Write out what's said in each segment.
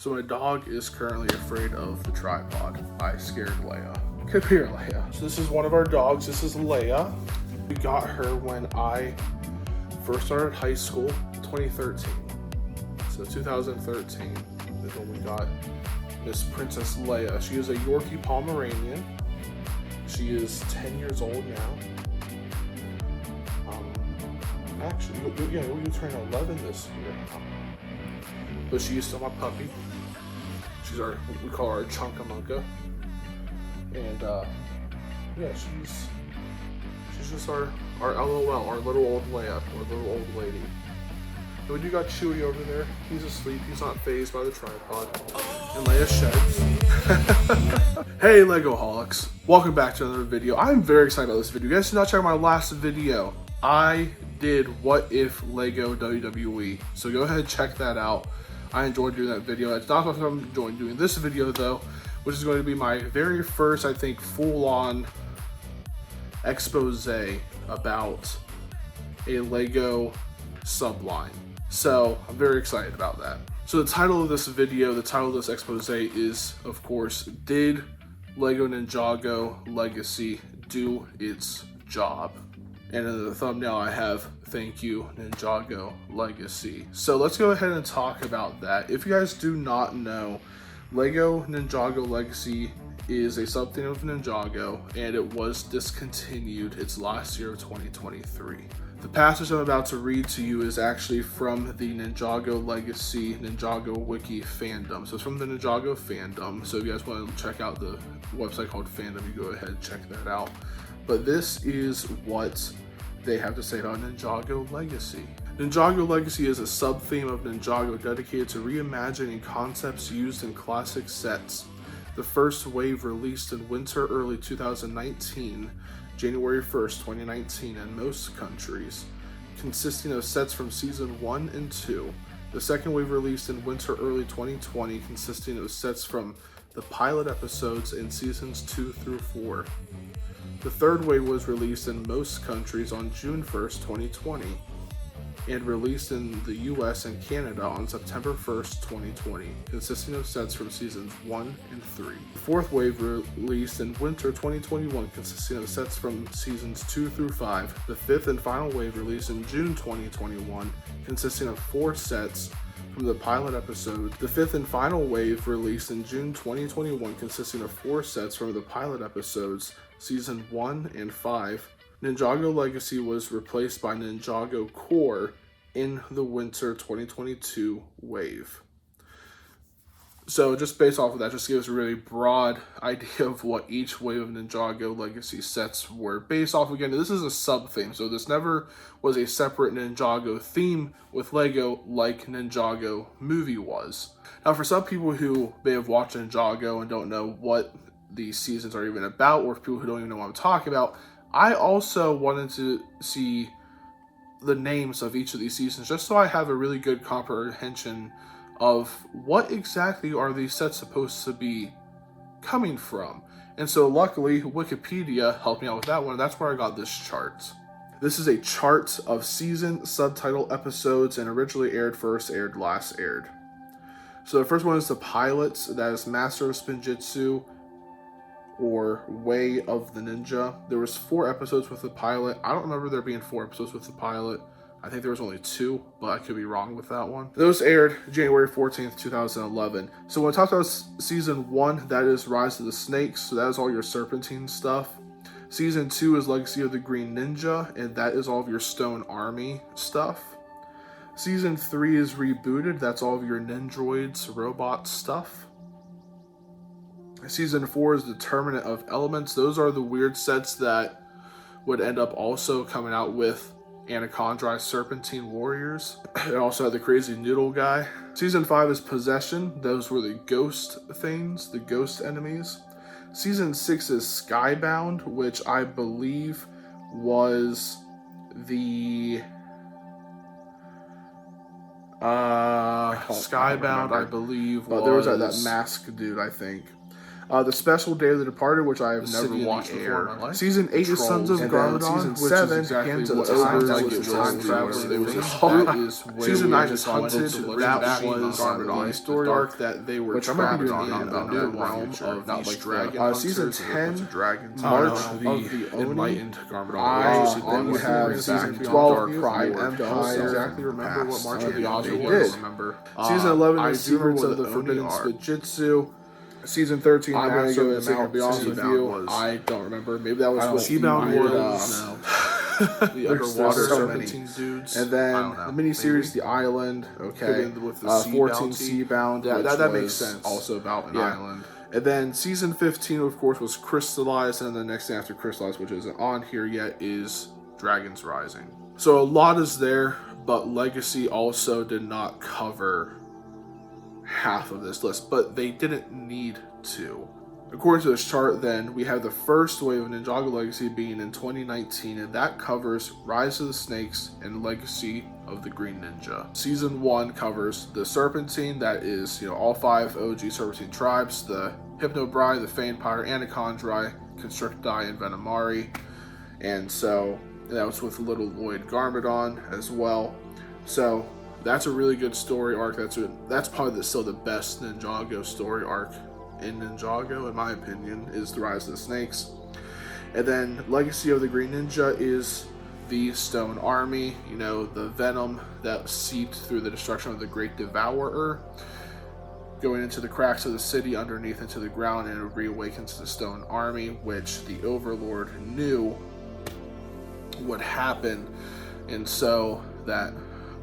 So my dog is currently afraid of the tripod. I scared Leia. Come here, Leia. So this is one of our dogs. This is Leia. We got her when I first started high school, 2013. So 2013 is when we got Miss Princess Leia. She is a Yorkie Pomeranian. She is 10 years old now. Actually, yeah, we're turning 11 this year. But she is still my puppy. She's we call her our Chunkamunka. And yeah, she's just our LOL, our little old Leia, our little old lady. And we do got Chewie over there. He's asleep. He's not fazed by the tripod. And Leia sheds. Hey Legoholics, welcome back to another video. I'm very excited about this video. You guys did not check out my last video. I did What If Lego WWE. So go ahead and check that out. I enjoyed doing that video. It's not what I'm enjoying doing this video though, which is going to be my very first, I think, full-on expose about a Lego subline. So I'm very excited about that. So the title of this video, the title of this expose is, of course, did Lego Ninjago Legacy do its job? And in the thumbnail I have, thank you, Ninjago Legacy. So let's go ahead and talk about that. If you guys do not know, Lego Ninjago Legacy is a sub-theme of Ninjago, and it was discontinued its last year of 2023. The passage I'm about to read to you is actually from the Ninjago Legacy Ninjago Wiki fandom. So it's from the Ninjago fandom. So if you guys want to check out the website called Fandom, you go ahead and check that out. But this is what they have to say about Ninjago Legacy. Ninjago Legacy is a sub-theme of Ninjago dedicated to reimagining concepts used in classic sets. The first wave released in winter early 2019, January 1st, 2019 in most countries, consisting of sets from season 1 and 2. The second wave released in winter early 2020, consisting of sets from the pilot episodes in seasons 2 through 4. The third wave was released in most countries on June 1st, 2020, and released in the US and Canada on September 1st, 2020, consisting of sets from seasons 1 and 3. The fourth wave released in winter 2021, consisting of sets from seasons 2 through 5. The fifth and final wave released in June 2021, consisting of 4 sets from the pilot episode. The fifth and final wave released in June 2021, consisting of 4 sets from the pilot episodes, season 1 and 5. Ninjago Legacy was replaced by Ninjago Core in the winter 2022 wave. So just based off of that, just gives a really broad idea of what each wave of Ninjago Legacy sets were based off. Again, this is a sub-theme, so this never was a separate Ninjago theme with Lego like Ninjago movie was. Now for some people who may have watched Ninjago and don't know what these seasons are even about, or people who don't even know what I'm talking about, I also wanted to see the names of each of these seasons just so I have a really good comprehension of what exactly are these sets supposed to be coming from. And so luckily Wikipedia helped me out with that one, and that's where I got this chart. This is a chart of season, subtitle, episodes, and originally aired first, aired last, aired. So the first one is the pilots, that is Master of Spinjitzu, or Way of the Ninja. There was 4 episodes with the pilot. I don't remember there being 4 episodes with the pilot. I think there was only 2, but I could be wrong with that one. Those aired January 14th, 2011. So when I talked about season 1, that is Rise of the Snakes. So that is all your Serpentine stuff. Season 2 is Legacy of the Green Ninja, and that is all of your Stone Army stuff. Season 3 is Rebooted. That's all of your Nindroids, robot stuff. Season 4 is Determinant of Elements. Those are the weird sets that would end up also coming out with Anacondra's Serpentine Warriors. It also had the Crazy Noodle guy. Season 5 is Possession. Those were the ghost things, the ghost enemies. Season 6 is Skybound, which I believe was the Skybound, I believe was... there was that mask dude, I think. The Special Day of the Departed, which I have never watched before in my life. Season 8 is Sons of Garmadon. Season 7, Hands of Ogres, which is time travelers. Season 9 is Hunted. That was the story arc that they were trapped in the realm of these dragons. Season 10, March of the Enlightened Garmadon. Then we have Season 12, Pride Empire. I don't exactly remember what March of the Oz was. Season 11 is Secrets of the Forbidden Spijitzu. Season 13, I'm going to go and say, be honest with you, I don't remember. Maybe that was Seabound Worlds. The underwater serpentine dudes. And then the miniseries, The Island. Okay. With the 14 Seabound. That makes sense. Also about an island. And then season 15, of course, was Crystallized. And the next thing after Crystallized, which isn't on here yet, is Dragons Rising. So a lot is there, but Legacy also did not cover half of this list, but they didn't need to. According to this chart, then, we have the first wave of Ninjago Legacy being in 2019, and that covers Rise of the Snakes and Legacy of the Green Ninja. Season 1 covers the Serpentine, that is, all 5 OG Serpentine tribes, the Hypnobrai, the Fanepire, Anacondrai, Constricti, and Venomari. And so, that was with Little Lloyd Garmadon as well. So, that's a really good story arc. That's probably still the best Ninjago story arc in Ninjago, in my opinion, is the Rise of the Snakes. And then Legacy of the Green Ninja is the Stone Army, the venom that seeped through the destruction of the Great Devourer, going into the cracks of the city underneath into the ground, and it reawakens the Stone Army, which the Overlord knew would happen, and so that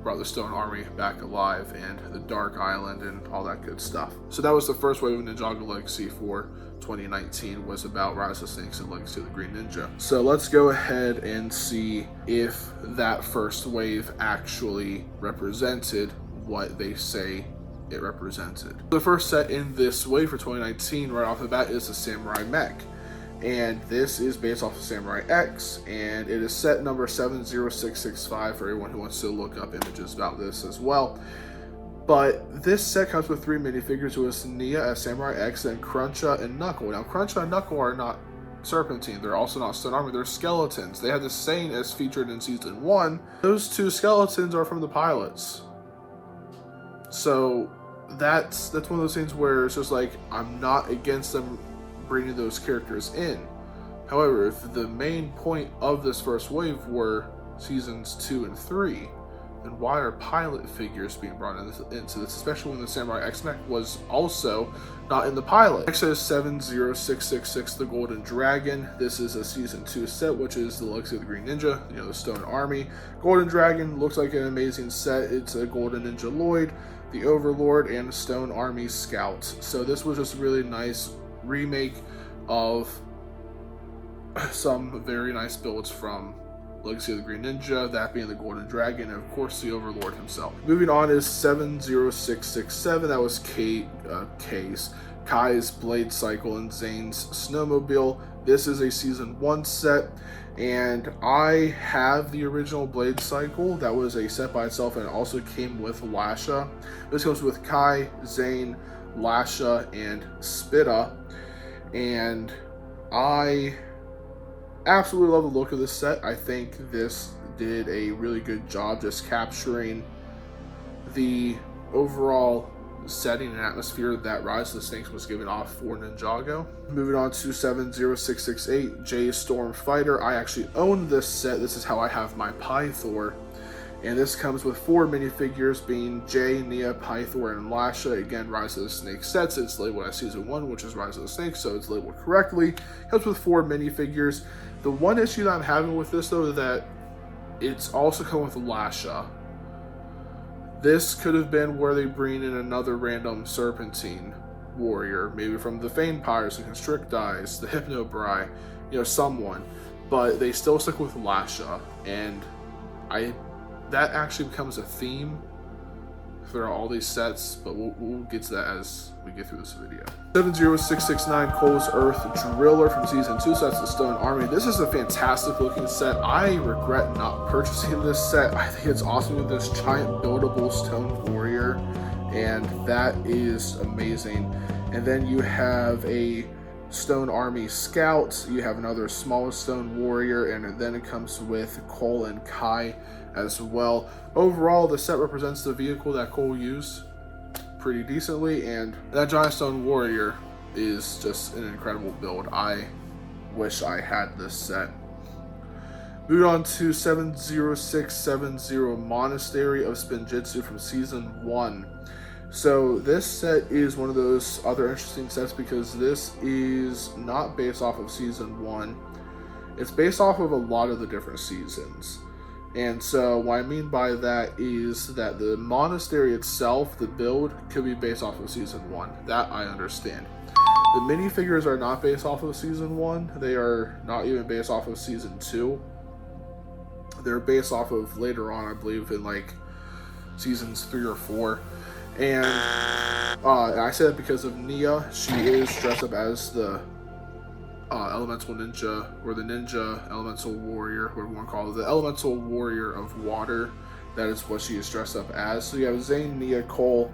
brought the Stone Army back alive, and the Dark Island and all that good stuff. So that was the first wave of Ninjago Legacy for 2019, was about Rise of the Snakes and Legacy of the Green Ninja. So let's go ahead and see if that first wave actually represented what they say it represented. The first set in this wave for 2019, right off the bat, is the Samurai Mech. And this is based off of Samurai X, and it is set number 70665 for everyone who wants to look up images about this as well. But this set comes with 3 minifigures, with Nia as Samurai X, and Cruncha and Knuckle. Now, Cruncha and Knuckle are not Serpentine. They're also not Stone Army. They're skeletons. They had the saying as featured in Season 1. Those 2 skeletons are from the pilots. So that's one of those things where it's just like, I'm not against them bringing those characters in. However, if the main point of this first wave were Seasons 2 and 3, then why are pilot figures being brought into this, especially when the Samurai X-Mech was also not in the pilot? Next is 70666, the Golden Dragon. This is a Season 2 set, which is the Legacy of the Green Ninja, the Stone Army. Golden Dragon looks like an amazing set. It's a Golden Ninja Lloyd, the Overlord, and Stone Army Scouts. So this was just a really nice remake of some very nice builds from Legacy of the Green Ninja, that being the Golden Dragon, and of course the Overlord himself. Moving on is 70667, that was Kai's Blade Cycle and Zane's Snowmobile. This is a Season 1 set, and I have the original Blade Cycle. That was a set by itself, and it also came with Lasha. This comes with Kai, Zane, Lasha, and Spitta. And I absolutely love the look of this set. I think this did a really good job just capturing the overall setting and atmosphere that Rise of the Snakes was giving off for Ninjago. Moving on to 70668, Jay's Storm Fighter. I actually own this set. This is how I have my Pythor. And this comes with 4 minifigures, being Jay, Nia, Pythor, and Lasha. Again, Rise of the Snake sets. It's labeled as Season 1, which is Rise of the Snake, so it's labeled correctly. Comes with 4 minifigures. The one issue that I'm having with this, though, is that it's also come with Lasha. This could have been where they bring in another random Serpentine warrior, maybe from the Fanepires, the Constrictis, the Hypnobrai, someone. But they still stick with Lasha, and that actually becomes a theme for all these sets, but we'll get to that as we get through this video. 70669, Cole's Earth Driller from Season 2, so that's the Stone Army. This is a fantastic looking set. I regret not purchasing this set. I think it's awesome with this giant buildable stone warrior, and that is amazing. And then you have a Stone Army Scouts. You have another smaller Stone Warrior, and then it comes with Cole and Kai as well. Overall, the set represents the vehicle that Cole used pretty decently, and that Giant Stone Warrior is just an incredible build. I wish I had this set. Moving on to 70670 Monastery of Spinjitzu from Season 1. So this set is one of those other interesting sets because this is not based off of Season 1. It's based off of a lot of the different seasons. And so what I mean by that is that the monastery itself, the build, could be based off of Season 1. That I understand. The minifigures are not based off of Season 1. They are not even based off of Season 2. They're based off of later on, I believe, in like Seasons 3 or 4. And I said it because of Nia. She is dressed up as the Elemental Ninja, or the Ninja Elemental Warrior, whatever you want to call it, the Elemental Warrior of Water. That is what she is dressed up as. So you have Zane, Nia, Cole,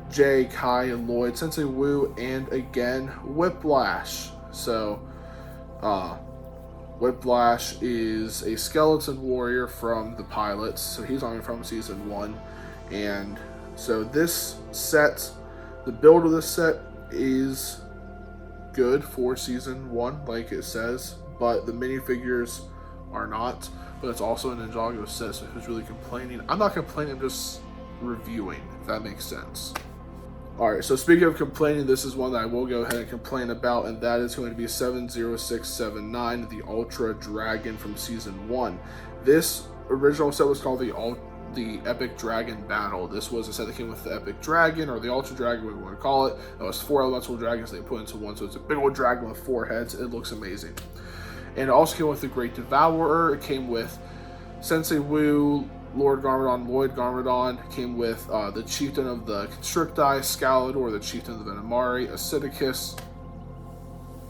Jay, Kai, Lloyd, Sensei Wu, and again, Whiplash. So, Whiplash is a skeleton warrior from the pilots. So he's on from Season 1. And so this set, the build of this set is good for Season 1, like it says, but the minifigures are not. But it's also a Ninjago set, so who's really complaining? I'm not complaining, I'm just reviewing, if that makes sense. Alright, so speaking of complaining, this is one that I will go ahead and complain about, and that is going to be 70679, the Ultra Dragon from Season 1. This original set was called the Epic Dragon Battle. This was a set that came with the Epic Dragon, or the Ultra Dragon, whatever you want to call it. It was 4 elemental dragons they put into one, so it's a big old dragon with 4 heads. It looks amazing. And it also came with the Great Devourer. It came with Sensei Wu, Lord Garmadon, Lloyd Garmadon. It came with the Chieftain of the Constricti, Scalador, the Chieftain of the Venomari, Acidicus,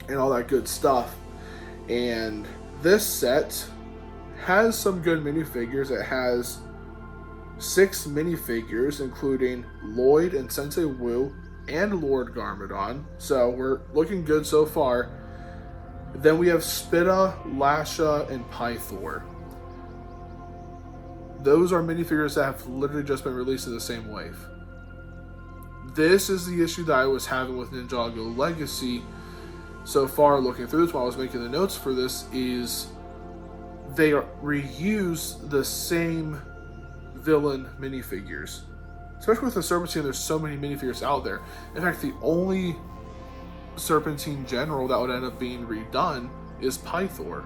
and all that good stuff. And this set has some good minifigures. It has 6 minifigures, including Lloyd and Sensei Wu and Lord Garmadon. So we're looking good so far. Then we have Spitta, Lasha, and Pythor. Those are minifigures that have literally just been released in the same wave. This is the issue that I was having with Ninjago Legacy so far looking through this while I was making the notes for this, is they reuse the same villain minifigures. Especially with the Serpentine, there's so many minifigures out there. In fact, the only Serpentine General that would end up being redone is Pythor.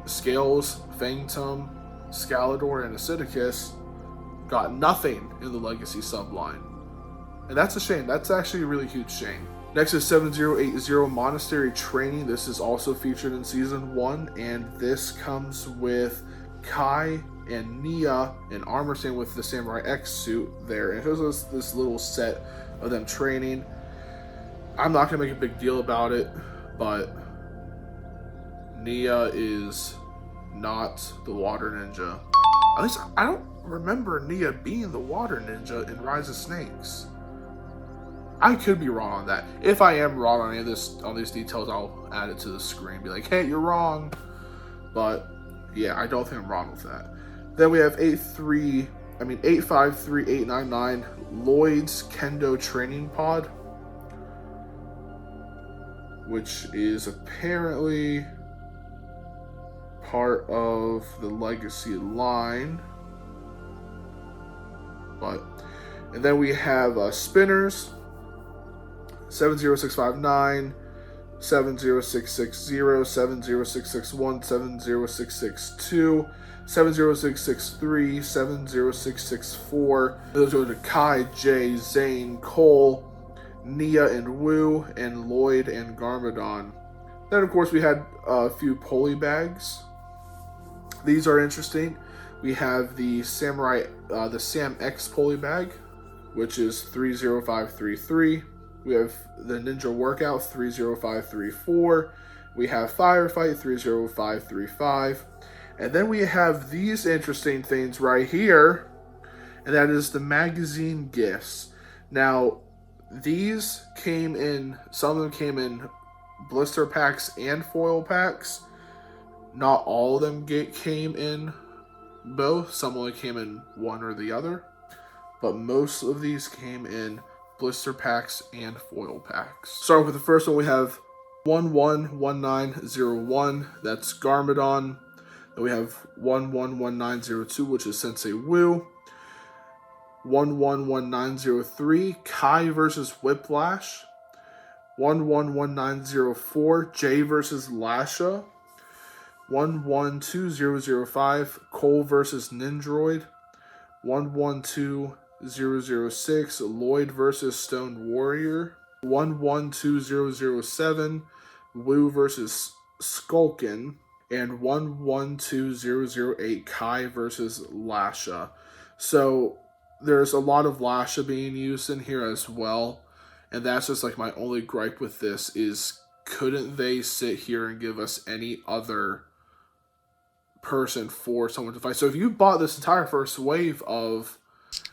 Scales, Fangtum, Scalador, and Acidicus got nothing in the Legacy subline. And that's a shame. That's actually a really huge shame. Next is 7080 Monastery Training. This is also featured in Season 1, and this comes with Kai and Nia in armor, same with the Samurai X suit there. And it shows us this little set of them training. I'm not going to make a big deal about it, but Nia is not the Water Ninja. At least I don't remember Nia being the Water Ninja in Rise of Snakes. I could be wrong on that. If I am wrong on any of this, on these details, I'll add it to the screen. Be like, hey, you're wrong. But yeah, I don't think I'm wrong with that. Then we have 853899 Lloyd's Kendo Training Pod, which is apparently part of the Legacy line. And then we have Spinners, 70659, 70660, 70661, 70662, 70663, 70664. Those go to Kai, Jay, Zane, Cole, Nia and Wu, and Lloyd and Garmadon. Then of course we had a few poly bags. These are interesting. We have the Samurai, the Sam X poly bag, which is 30533. We have the Ninja Workout 30534. We have Firefight 30535. And then we have these interesting things right here, and that is the magazine gifts. Now, these came in, some of them came in blister packs and foil packs. Not all of them came in both. Some only came in one or the other. But most of these came in blister packs and foil packs. Starting with the first one, we have 111901. That's Garmadon. Then we have 111902, which is Sensei Wu. 111903, Kai versus Whiplash. 111904, Jay versus Lasha. 112005, Cole versus Nindroid. 112006, Lloyd versus Stone Warrior. 112007, Wu versus Skulkin. And 112008, Kai versus Lasha. So there's a lot of Lasha being used in here as well. And that's just like my only gripe with this is, couldn't they sit here and give us any other person for someone to fight? So if you bought this entire first wave of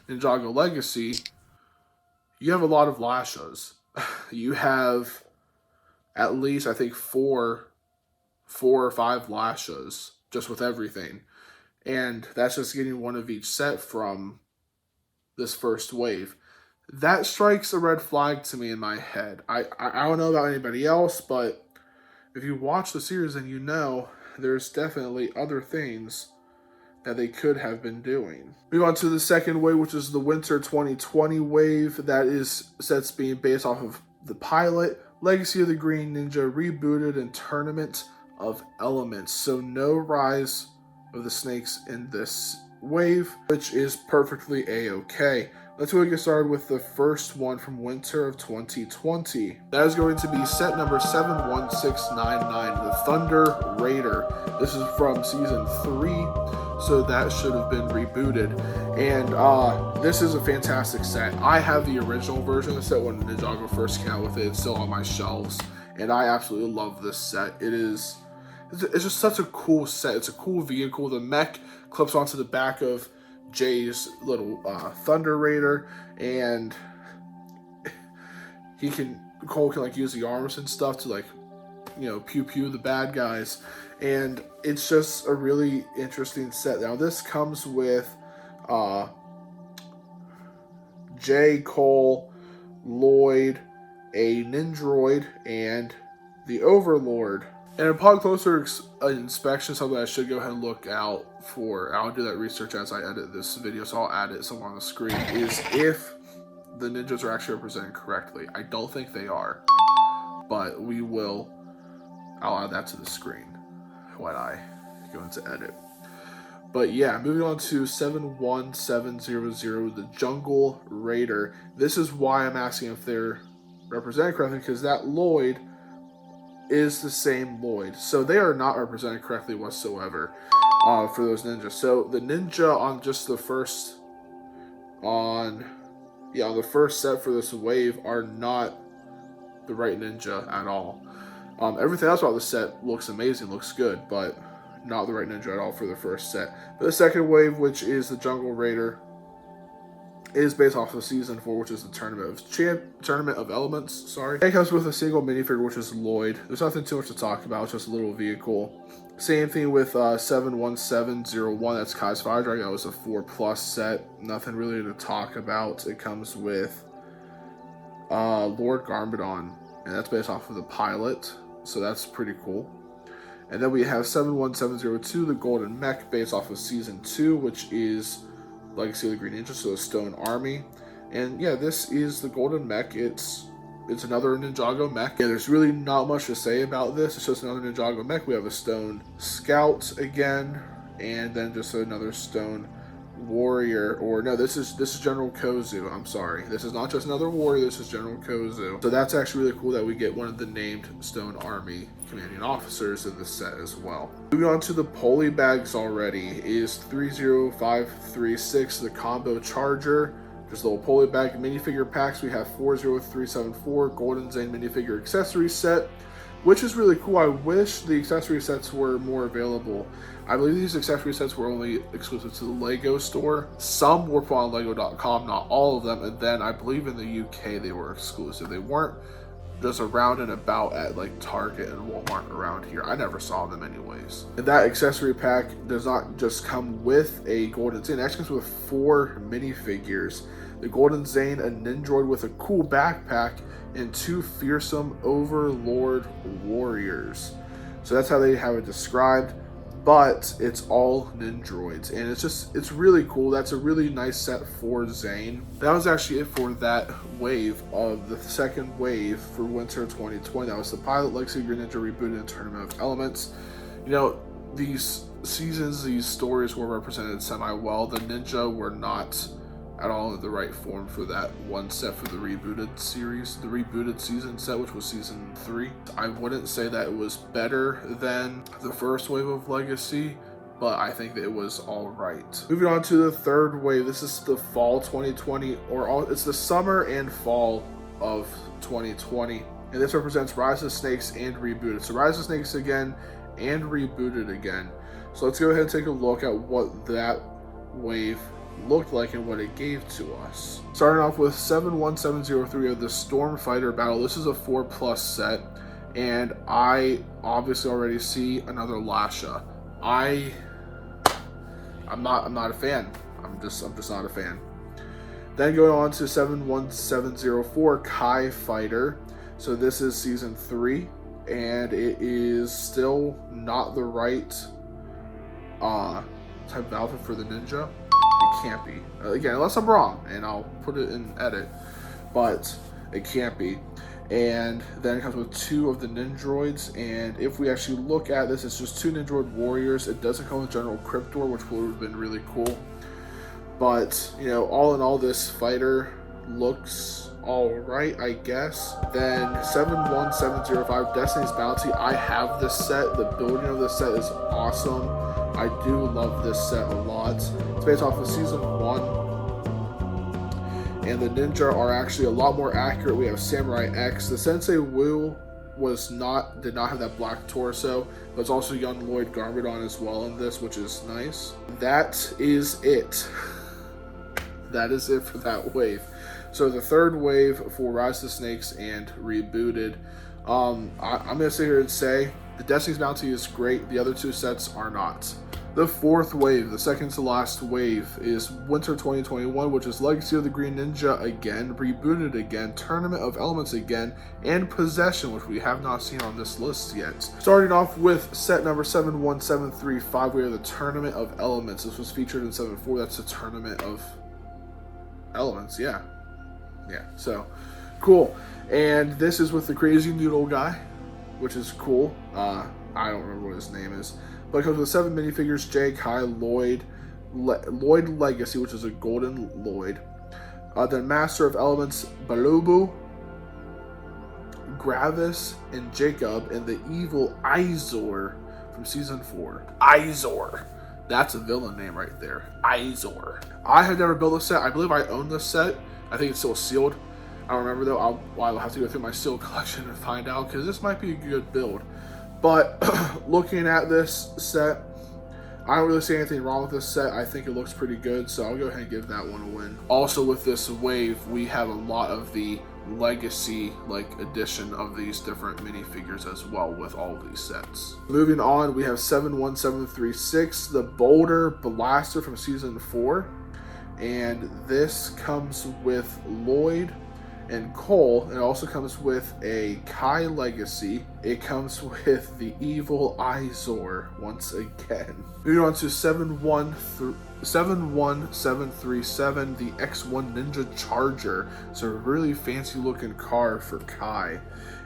Ninjago Legacy, you have a lot of Lashas. You have at least, I think, four or five Lashas just with everything. And that's just getting one of each set from this first wave. That strikes a red flag to me in my head. I don't know about anybody else, but if you watch the series, then you know there's definitely other things that they could have been doing. Move on to the second wave, which is the Winter 2020 wave. That is sets being based off of the pilot, Legacy of the Green Ninja Rebooted, and Tournament of Elements. So no Rise of the Snakes in this wave, which is perfectly a-okay. Let's go and get started with the first one from Winter of 2020. That is going to be set number 71699, the Thunder Raider. This is from season 3, so that should have been rebooted. And this is a fantastic set. I have the original version of the set when Ninjago first came out with it. It's still on my shelves, and I absolutely love this set. It's just such a cool set. It's a cool vehicle. The mech clips onto the back of Jay's little Thunder Raider, and Cole can like use the arms and stuff to like, you know, pew the bad guys, and it's just a really interesting set. Now this comes with Jay, Cole, Lloyd, a Nindroid, and the Overlord. And upon closer inspection, something I should go ahead and look out for, I'll do that research as I edit this video, so I'll add it somewhere on the screen, is if the ninjas are actually represented correctly. I don't think they are, but I'll add that to the screen when I go into edit. But yeah, moving on to 71700, the Jungle Raider. This is why I'm asking if they're represented correctly, because that Lloyd is the same Lloyd. So they are not represented correctly whatsoever for those ninjas. So the ninja on just the first the first set for this wave are not the right ninja at all. Everything else about the set looks amazing, looks good, but not the right ninja at all for the first set. But the second wave, which is the Jungle Raider, is based off of season 4, which is the Tournament of Elements. Sorry, it comes with a single minifigure, which is Lloyd. There's nothing too much to talk about. It's just a little vehicle. Same thing with 71701. That's Kai's Fire Dragon. That was a 4+ set. Nothing really to talk about. It comes with Lord Garmadon, and that's based off of the pilot. So that's pretty cool. And then we have 71702, the Golden Mech, based off of season 2, which is Legacy of the Green Ninja, so a Stone Army. And yeah, this is the Golden Mech. It's another Ninjago mech. Yeah, there's really not much to say about this. It's just another Ninjago mech. We have a Stone Scout again, and then just another Stone Warrior. Or no, this is General Kozu. I'm sorry. This is not just another warrior. This is General Kozu. So that's actually really cool that we get one of the named Stone Army commanding officers in this set as well. Moving on to the poly bags already is 30536, the Combo Charger. Just a little poly bag minifigure packs. We have 40374 Golden Zane minifigure accessory set, which is really cool. I wish the accessory sets were more available. I believe these accessory sets were only exclusive to the Lego store. Some were put on Lego.com, not all of them. And then I believe in the UK they were exclusive. They just around and about at like Target and Walmart around here. I never saw them anyways. And that accessory pack does not just come with a Golden Zane, it actually comes with 4 minifigures. The Golden Zane, a Ninjroid with a cool backpack, and 2 fearsome Overlord warriors. So that's how they have it described, but it's all Ninjroids, and it's really cool. That's a really nice set for Zane. That was actually it for that wave of the second wave for winter 2020. That was the Pilot, Legacy Green Ninja Rebooted, and Tournament of Elements. You know, these seasons, these stories were represented semi-well. The Ninja were not at all in the right form for that one set for the rebooted series, the rebooted season set, which was season 3. I wouldn't say that it was better than the first wave of Legacy, but I think that it was all right. Moving on to the third wave, this is the fall 2020, it's the summer and fall of 2020, and this represents Rise of Snakes and Rebooted. So Rise of Snakes again and Rebooted again. So let's go ahead and take a look at what that wave looked like and what it gave to us. Starting off with 71703 of the Stormfighter Battle. This is a 4+ set, and I obviously already see another Lasha. I'm not a fan. I'm just not a fan. Then going on to 71704 Kai Fighter. So this is season 3, and it is still not the right type of outfit for the Ninja. It can't be. Again, unless I'm wrong, and I'll put it in edit, but it can't be. And then it comes with 2 of the Ninjroids, and if we actually look at this, it's just 2 Ninjroid warriors. It doesn't come with General Cryptor, which would have been really cool. But, you know, all in all, this fighter looks alright, I guess. Then 71705 Destiny's Bounty. I have this set. The building of this set is awesome. I do love this set a lot. It's based off of season 1. And the ninja are actually a lot more accurate. We have Samurai X. The Sensei Wu did not have that black torso, but it's also young Lloyd Garbodon as well in this, which is nice. That is it. That is it for that wave. So the third wave for Rise of the Snakes and Rebooted. I'm gonna sit here and say the Destiny's Bounty is great. The other 2 sets are not. The fourth wave, the second to last wave, is Winter 2021, which is Legacy of the Green Ninja again, Rebooted again, Tournament of Elements again, and Possession, which we have not seen on this list yet. Starting off with set number 71735, we have the Tournament of Elements. This was featured in 7.4. That's the Tournament of Elements, yeah. So cool. And this is with the Crazy Noodle guy, which is cool. I don't remember what his name is. But it comes with 7 minifigures: Jay, Kai, Lloyd, Lloyd Legacy, which is a golden Lloyd. Then Master of Elements, Balubu, Gravis, and Jacob, and the evil Izor from season 4. Izor. That's a villain name right there. Izor. I have never built this set. I believe I own this set. I think it's still sealed. I don't remember though. I'll have to go through my sealed collection and find out, because this might be a good build. But looking at this set, I don't really see anything wrong with this set. I think it looks pretty good, so I'll go ahead and give that one a win. Also with this wave, we have a lot of the Legacy edition of these different minifigures as well with all of these sets. Moving on, we have 71736, the Boulder Blaster from season 4. And this comes with Lloyd and Cole. It also comes with a Kai Legacy. It comes with the evil Izor once again. Moving on to 71737, the X1 Ninja Charger. It's a really fancy looking car for Kai.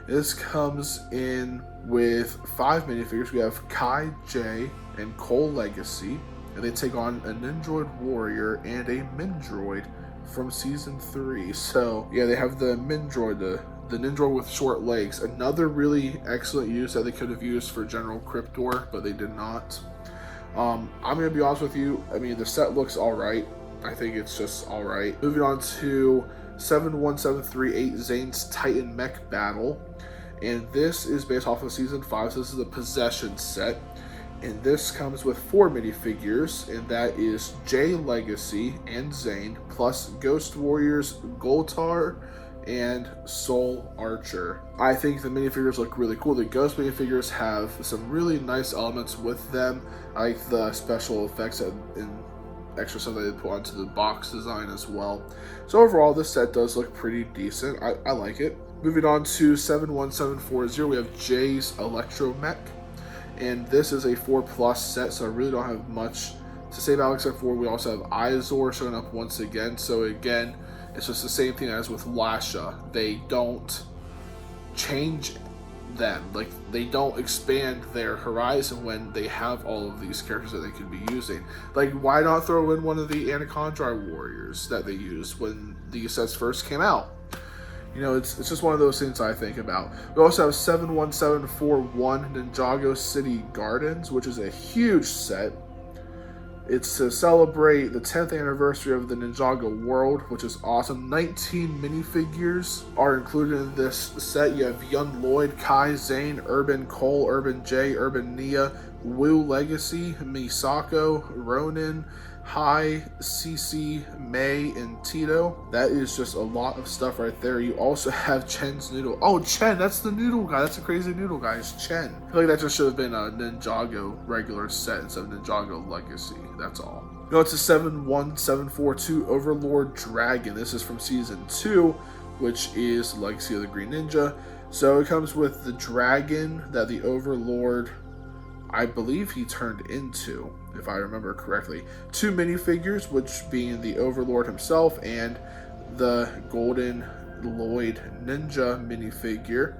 This comes in with 5 minifigures. We have Kai, Jay, and Cole Legacy. And they take on a Ninjroid Warrior and a Mindroid from season 3. So yeah, they have the Mindroid, the Ninjroid with short legs. Another really excellent use that they could have used for General Cryptor, but they did not. I'm gonna be honest with you. I mean, the set looks all right. I think it's just all right. Moving on to 71738, Zane's Titan Mech Battle, and this is based off of season 5. So this is a Possession set. And this comes with 4 minifigures, and that is Jay Legacy and Zane, plus Ghost Warriors, Goltar, and Soul Archer. I think the minifigures look really cool. The Ghost minifigures have some really nice elements with them. I like the special effects and extra stuff that they put onto the box design as well. So overall, this set does look pretty decent. I like it. Moving on to 71740, we have Jay's Electromech. And this is a 4+ set, so I really don't have much to say about it, except for we also have Izor showing up once again. So again, it's just the same thing as with Lasha. They don't change them. Like, they don't expand their horizon when they have all of these characters that they could be using. Like, why not throw in one of the Anacondri warriors that they used when these sets first came out? You know, it's just one of those things I think about. We also have 71741 Ninjago City Gardens, which is a huge set. It's to celebrate the 10th anniversary of the Ninjago world, which is awesome. 19 minifigures are included in this set. You have Young Lloyd, Kai, Zane, Urban Cole, Urban J, Urban Nia, Wu Legacy, Misako, Ronin, Hai, Cece, May, and Tito. That is just a lot of stuff right there. You also have Chen's Noodle. Oh, Chen, that's the noodle guy. That's a crazy noodle guy. It's Chen. I feel like that just should have been a Ninjago regular set instead of Ninjago Legacy. That's all. Go to 71742 Overlord Dragon. This is from Season 2, which is Legacy of the Green Ninja. So it comes with the dragon that the Overlord, I believe he turned into, if I remember correctly. 2 minifigures, which being the Overlord himself and the Golden Lloyd Ninja minifigure.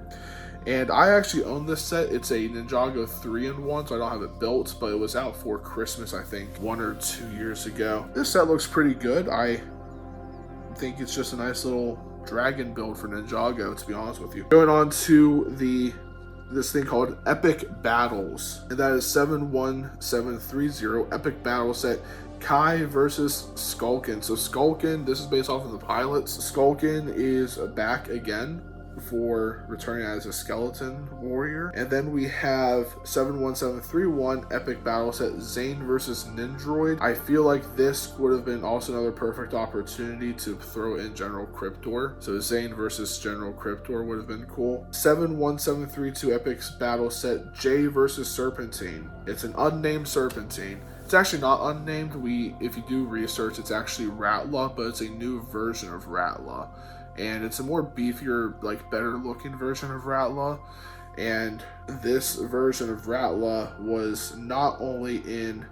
And I actually own this set. It's a Ninjago 3-in-1, so I don't have it built, but it was out for Christmas, I think, 1 or 2 years ago. This set looks pretty good. I think it's just a nice little dragon build for Ninjago, to be honest with you. Going on to this thing called Epic Battles, and that is 71730 Epic Battle Set, Kai versus Skulkin. So Skulkin, this is based off of the pilots. Skulkin is back again for returning as a skeleton warrior. And then we have 71731 Epic Battle Set, Zane versus Nindroid. I feel like this would have been also another perfect opportunity to throw in General Cryptor. So Zane versus General Cryptor would have been cool. 71732 Epic Battle Set, Jay versus Serpentine. It's an unnamed Serpentine. It's actually not unnamed. If you do research, it's actually Ratla, but it's a new version of Ratla. And it's a more beefier, like, better looking version of Ratla. And this version of Ratla was not only in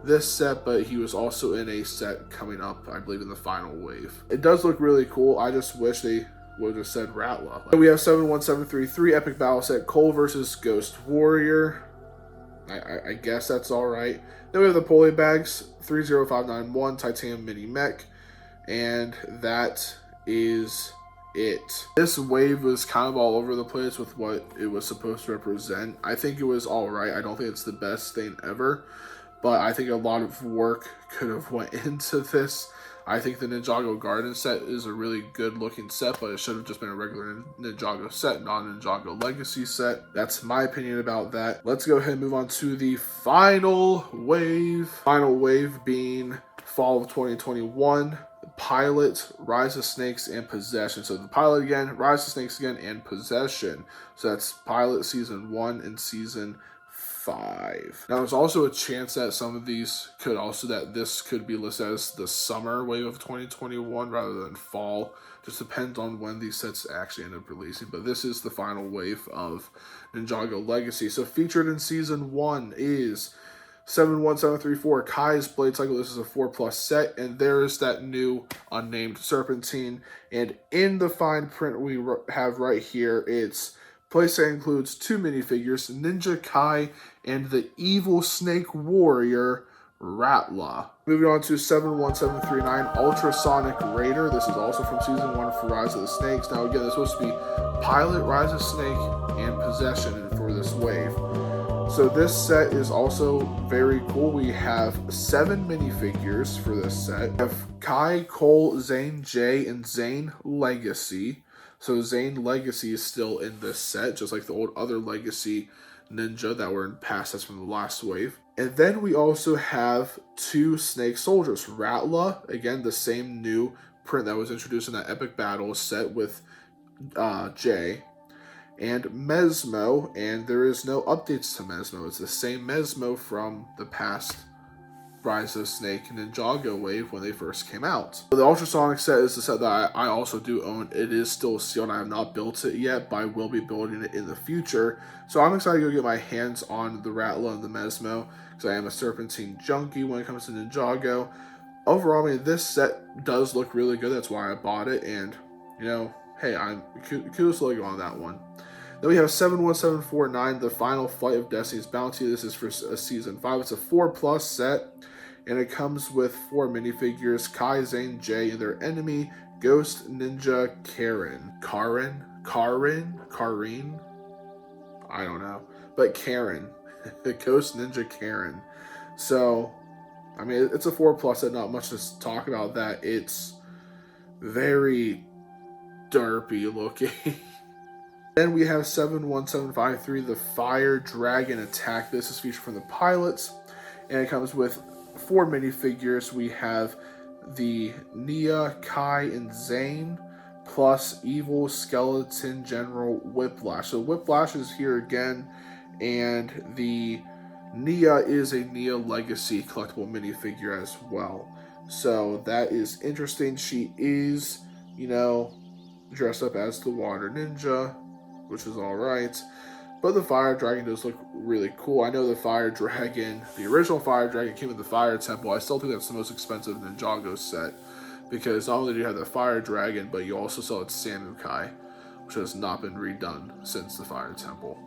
this set, but he was also in a set coming up, I believe, in the final wave. It does look really cool. I just wish they would have said Ratla. We have 71733 Epic Battle Set, Cole versus Ghost Warrior. I guess that's alright. Then we have the Poly Bags, 30591 Titanium Mini Mech. And that is it. This wave was kind of all over the place with what it was supposed to represent. I think it was alright. I don't think it's the best thing ever, but I think a lot of work could have went into this. I think the Ninjago Garden set is a really good looking set, but it should have just been a regular Ninjago set, not a Ninjago Legacy set. That's my opinion about that. Let's go ahead and move on to the final wave. Final wave being fall of 2021. Pilot, Rise of Snakes, and Possession. So the Pilot again, Rise of Snakes again, and Possession. So that's Pilot Season 1 and Season 5. Now there's also a chance that some of these could also, that this could be listed as the summer wave of 2021 rather than fall. Just depends on when these sets actually end up releasing. But this is the final wave of Ninjago Legacy. So featured in Season 1 is 71734 Kai's Blade Cycle. This is a 4+ set, and there is that new unnamed Serpentine. And in the fine print we have right here, it's playset includes 2 minifigures, Ninja Kai and the Evil Snake Warrior Ratla. Moving on to 71739 Ultrasonic Raider. This is also from Season 1 for Rise of the Snakes. Now again, this is supposed to be Pilot, Rise of Snake, and Possession for this wave. So this set is also very cool. We have 7 minifigures for this set. We have Kai, Cole, Zane, Jay, and Zane Legacy. So Zane Legacy is still in this set, just like the old other Legacy Ninja that were in past sets from the last wave. And then we also have 2 Snake Soldiers. Ratla, again, the same new print that was introduced in that Epic Battle set with J, and Mesmo, and there is no updates to Mesmo. It's the same Mesmo from the past Rise of Snake and Ninjago wave when they first came out. The Ultrasonic set is the set that I also do own. It is still sealed. I have not built it yet, but I will be building it in the future. So I'm excited to go get my hands on the Rattler and the Mesmo, because I am a Serpentine junkie when it comes to Ninjago. Overall, I mean, this set does look really good. That's why I bought it, and, you know, hey, I'm kudos to Lego on that one. Then we have 71749, The Final Fight of Destiny's Bounty. This is for Season 5. It's a 4+ set, and it comes with 4 minifigures, Kai, Zane, Jay, and their enemy, Ghost Ninja Karen. Karin? I don't know. But Karen. Ghost Ninja Karen. So, I mean, it's a 4+ set, not much to talk about that. It's very derpy looking. Then we have 71753, The Fire Dragon Attack. This is featured from the pilots, and it comes with 4 minifigures. We have the Nia, Kai, and Zane, plus Evil Skeleton General Whiplash. So Whiplash is here again, and the Nia is a Nia Legacy collectible minifigure as well. So that is interesting. She is, you know, dressed up as the Water Ninja, which is alright. But the Fire Dragon does look really cool. I know the Fire Dragon, the original Fire Dragon came with the Fire Temple. I still think that's the most expensive Ninjago set, because not only do you have the Fire Dragon, but you also saw its Samukai, which has not been redone since the Fire Temple.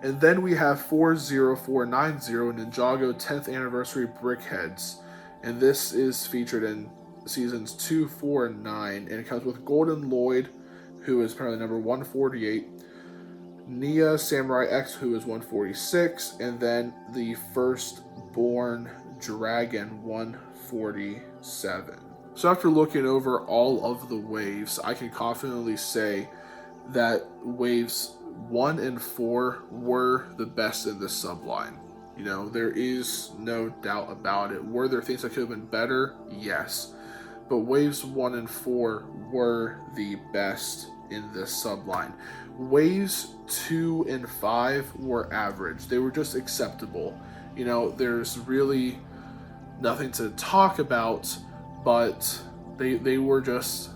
And then we have 40490, Ninjago 10th Anniversary Brickheads. And this is featured in Seasons 2, 4, and 9. And it comes with Golden Lloyd, who is apparently number 148, Nia Samurai X, who is 146, and then the Firstborn Dragon 147. So after looking over all of the waves, I can confidently say that waves 1 and 4 were the best in this subline. You know, there is no doubt about it. Were there things that could have been better? Yes. But waves 1 and 4 were the best in this subline. Waves 2 and 5 were average. They were just acceptable. You know, there's really nothing to talk about, but they were just,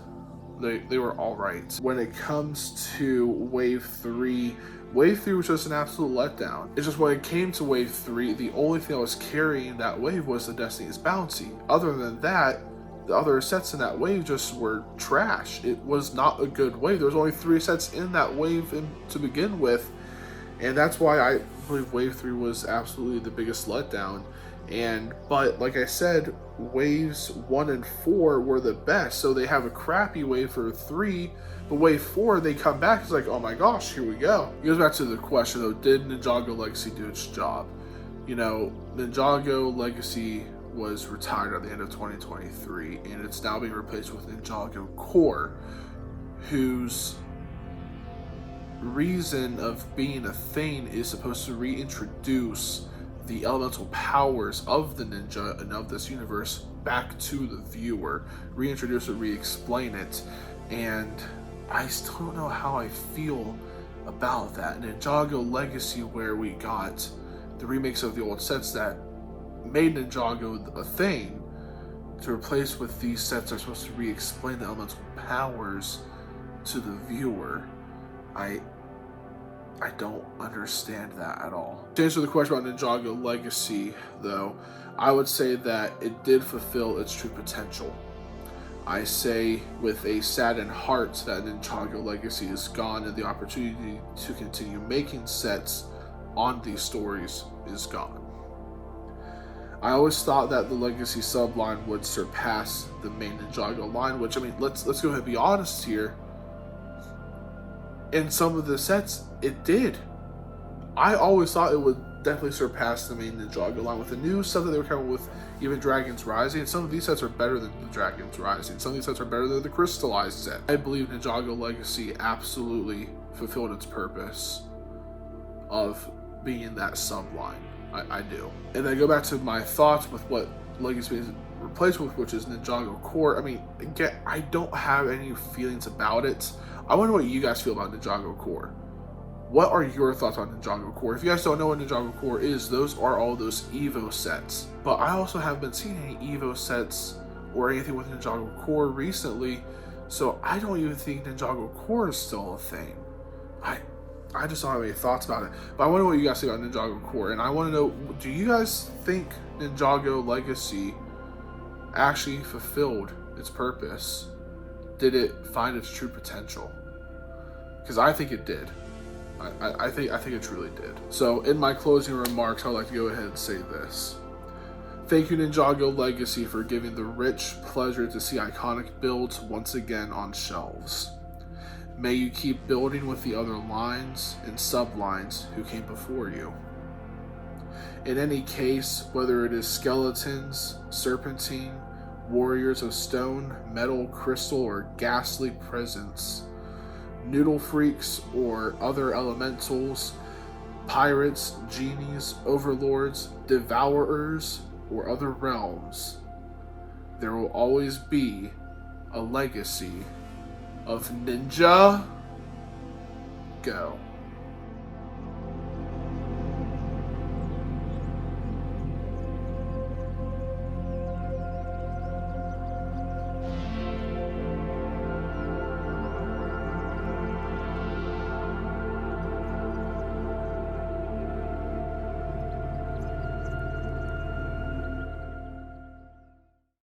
they were alright. When it comes to Wave 3 was just an absolute letdown. It's just when it came to Wave 3, the only thing that was carrying that wave was the Destiny's Bounty. Other than that, the other sets in that wave just were trash. It was not a good wave. There was only 3 sets in that wave to begin with, and that's why I believe Wave 3 was absolutely the biggest letdown. But like I said, waves 1 and 4 were the best, so they have a crappy wave for 3, but wave 4, they come back, it's like, oh my gosh, here we go. It goes back to the question though, did Ninjago Legacy do its job? You know, Ninjago Legacy was retired at the end of 2023, and it's now being replaced with Ninjago Core, whose reason of being a thing is supposed to reintroduce the elemental powers of the ninja and of this universe back to the viewer, reintroduce it, re-explain it, and I still don't know how I feel about that. Ninjago Legacy, where we got the remakes of the old sets that made Ninjago a thing, to replace with these sets that are supposed to re-explain the elemental powers to the viewer. I don't understand that at all. To answer the question about Ninjago Legacy, though, I would say that it did fulfill its true potential. I say with a saddened heart that Ninjago Legacy is gone, and the opportunity to continue making sets on these stories is gone. I always thought that the Legacy subline would surpass the main Ninjago line, which, I mean, let's go ahead and be honest here. In some of the sets, it did. I always thought it would definitely surpass the main Ninjago line with the new stuff that they were coming with, even Dragons Rising. Some of these sets are better than the Dragons Rising. Some of these sets are better than the Crystallized set. I believe Ninjago Legacy absolutely fulfilled its purpose of being that subline. I do. And I go back to my thoughts with what Legacy replaced with, which is Ninjago Core. I mean, again, I don't have any feelings about it. I wonder what you guys feel about Ninjago Core. What are your thoughts on Ninjago Core? If you guys don't know what Ninjago Core is, those are all those Evo sets. But I also haven't been seeing any Evo sets or anything with Ninjago Core recently, so I don't even think Ninjago Core is still a thing. I just don't have any thoughts about it. But I want to know what you guys think about Ninjago Core, and I want to know, do you guys think Ninjago Legacy actually fulfilled its purpose? Did it find its true potential? Because I think it did. I think it truly did. So in my closing remarks, I'd like to go ahead and say this. Thank you, Ninjago Legacy, for giving the rich pleasure to see iconic builds once again on shelves. May you keep building with the other lines and sublines who came before you. In any case, whether it is skeletons, serpentine, warriors of stone, metal, crystal, or ghastly presence, noodle freaks or other elementals, pirates, genies, overlords, devourers, or other realms, there will always be a legacy of Ninjago.